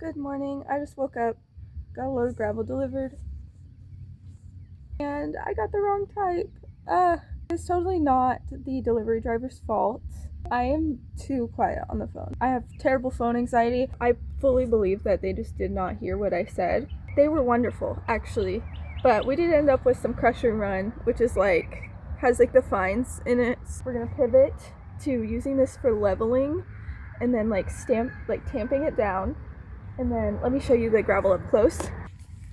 Good morning. I just woke up, got a load of gravel delivered, and I got the wrong type. It's totally not the delivery driver's fault. I am too quiet on the phone. I have terrible phone anxiety. I fully believe that they just did not hear what I said. They were wonderful, actually, but we did end up with some crush and run, which is has the fines in it. So we're gonna pivot to using this for leveling, and then tamping it down. And then let me show you the gravel up close.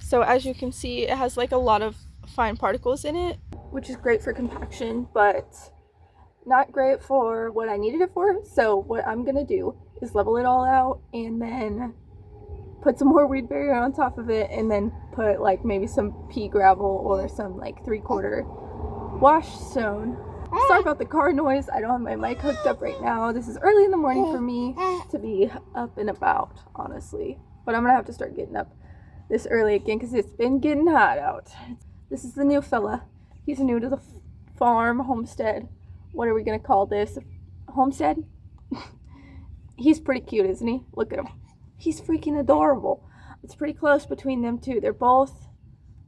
So as you can see, it has a lot of fine particles in it, which is great for compaction, but not great for what I needed it for. So what I'm gonna do is level it all out and then put some more weed barrier on top of it, and then put maybe some pea gravel or some 3/4 wash stone. Sorry about the car noise. I don't have my mic hooked up right now. This is early in the morning for me to be up and about, honestly. But I'm gonna have to start getting up this early again because it's been getting hot out. This is the new fella. He's new to the farm, homestead. What are we gonna call this? Homestead? He's pretty cute, isn't he? Look at him. He's freaking adorable. It's pretty close between them two. They're both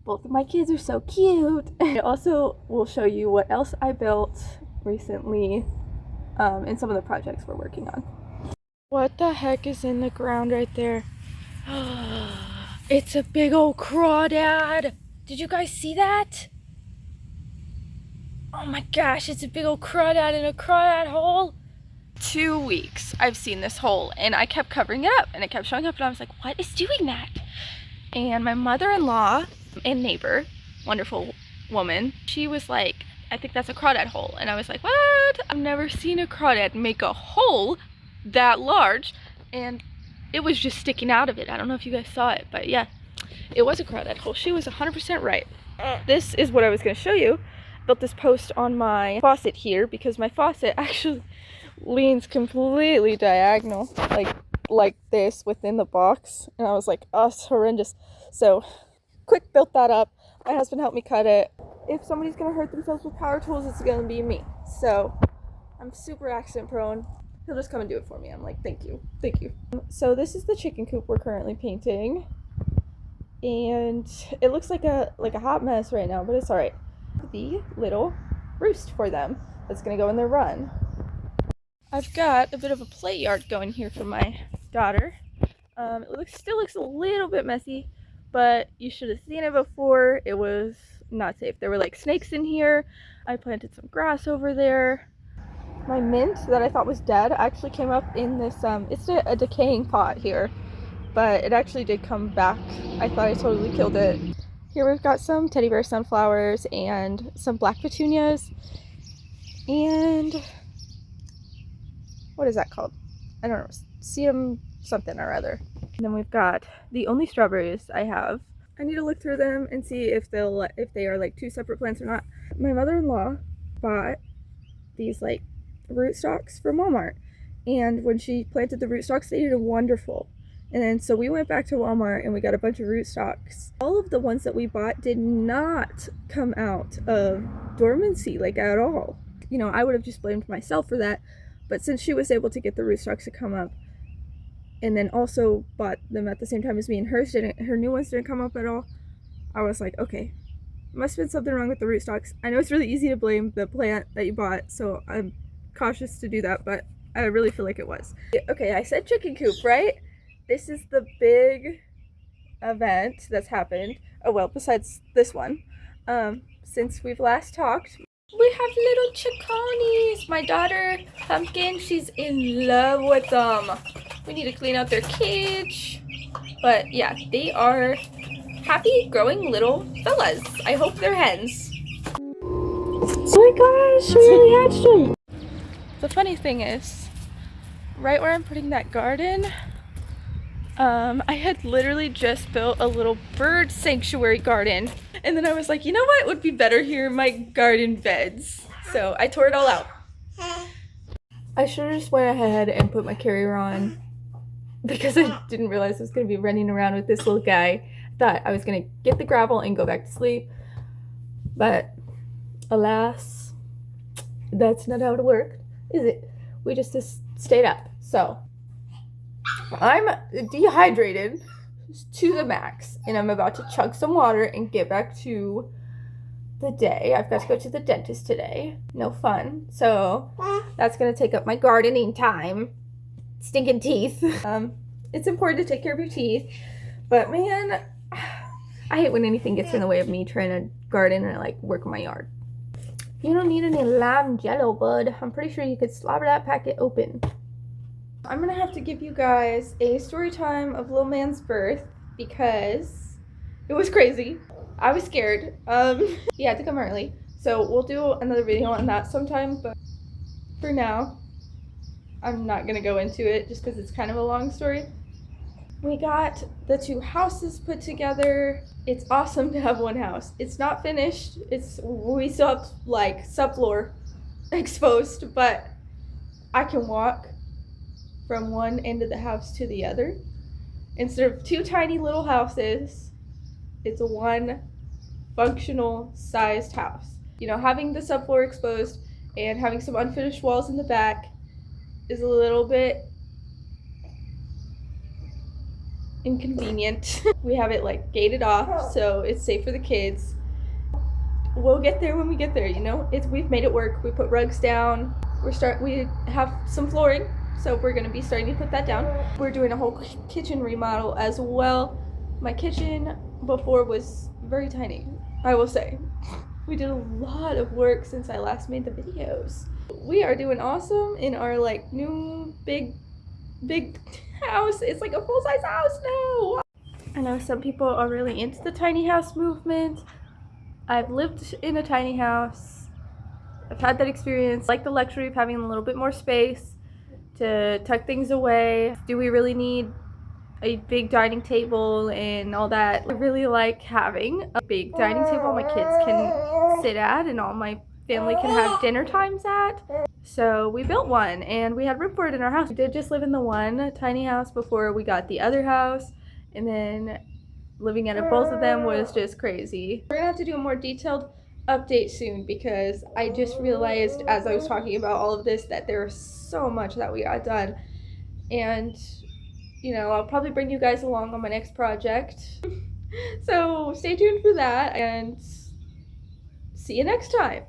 of my kids are so cute. I also will show you what else I built recently and some of the projects we're working on. What the heck is in the ground right there? It's a big old crawdad. Did you guys see that? Oh my gosh, it's a big old crawdad in a crawdad hole. 2 weeks I've seen this hole, and I kept covering it up, and it kept showing up, and I was like, what is doing that? And my mother-in-law and neighbor, wonderful woman, she was like, I think that's a crawdad hole. And I was like, what? I've never seen a crawdad make a hole that large, and it was just sticking out of it. I don't know if you guys saw it, but yeah, it was a crawdad hole. She was 100% right. This is what I was going to show you. I built this post on my faucet here because my faucet actually leans completely diagonal, like this within the box, and I was like, oh, it's horrendous. So quick built that up. My husband helped me cut it. If somebody's gonna hurt themselves with power tools, it's gonna be me. So I'm super accident prone. He'll just come and do it for me. I'm like, thank you. So this is the chicken coop we're currently painting, and it looks like a hot mess right now, but it's all right. The little roost for them that's gonna go in their run. I've got a bit of a play yard going here for my daughter. It still looks a little bit messy, but you should have seen it before. It was not safe. There were snakes in here. I planted some grass over there. My mint that I thought was dead actually came up in this, it's a decaying pot here, but it actually did come back. I thought I totally killed it. Here we've got some teddy bear sunflowers and some black petunias, and what is that called? I don't know. Sedum something or other. And then we've got the only strawberries I have. I need to look through them and see if they are two separate plants or not. My mother-in-law bought these rootstocks from Walmart, and when she planted the rootstocks, they did wonderful. And then so we went back to Walmart and we got a bunch of rootstocks. All of the ones that we bought did not come out of dormancy at all. You know, I would have just blamed myself for that. But since she was able to get the rootstocks to come up, and then also bought them at the same time as me, and her new ones didn't come up at all, I was like, okay, must have been something wrong with the rootstocks. I know it's really easy to blame the plant that you bought, so I'm cautious to do that, but I really feel like it was. Okay, I said chicken coop, right? This is the big event that's happened. Oh, well, besides this one. Since we've last talked, we have little chiconies. My daughter, Pumpkin, she's in love with them. We need to clean out their cage. But yeah, they are happy growing little fellas. I hope they're hens. Oh my gosh, we really hatched them. The funny thing is, right where I'm putting that garden, I had literally just built a little bird sanctuary garden. And then I was like, you know what would be better here in my garden beds? So I tore it all out. I should have just went ahead and put my carrier on because I didn't realize I was going to be running around with this little guy. I thought I was going to get the gravel and go back to sleep. But alas, that's not how it worked, is it? We just stayed up. So I'm dehydrated to the max, and I'm about to chug some water and get back to the day. I've got to go to the dentist today. No fun. So that's gonna take up my gardening time. Stinking teeth. It's important to take care of your teeth, but man, I hate when anything gets in the way of me trying to garden and like work my yard. You don't need any lime jello, bud. I'm pretty sure you could slobber that packet open. I'm gonna have to give you guys a story time of little man's birth because it was crazy. I was scared. He had to come early, so we'll do another video on that sometime, but for now I'm not gonna go into it just because it's kind of a long story. We got the 2 houses put together. It's awesome to have one house. It's not finished. We still have like subfloor exposed, but I can walk from one end of the house to the other. Instead of 2 tiny little houses, it's a 1 functional sized house. You know, having the subfloor exposed and having some unfinished walls in the back is a little bit inconvenient. We have it like gated off, so it's safe for the kids. We'll get there when we get there, you know. We've made it work. We put rugs down. We have some flooring, so we're gonna be starting to put that down. We're doing a whole kitchen remodel as well. My kitchen before was very tiny, I will say. We did a lot of work since I last made the videos. We are doing awesome in our like new big house. It's like a full-size house now. I know some people are really into the tiny house movement. I've lived in a tiny house. I've had that experience. I like the luxury of having a little bit more space to tuck things away. Do we really need a big dining table and all that? I really like having a big dining table my kids can sit at and all my family can have dinner times at. So we built one and we had room for it in our house. We did just live in the one tiny house before we got the other house, and then living out of both of them was just crazy. We're gonna have to do a more detailed update soon because I just realized as I was talking about all of this that there's so much that we got done, and you know, I'll probably bring you guys along on my next project. So stay tuned for that and see you next time.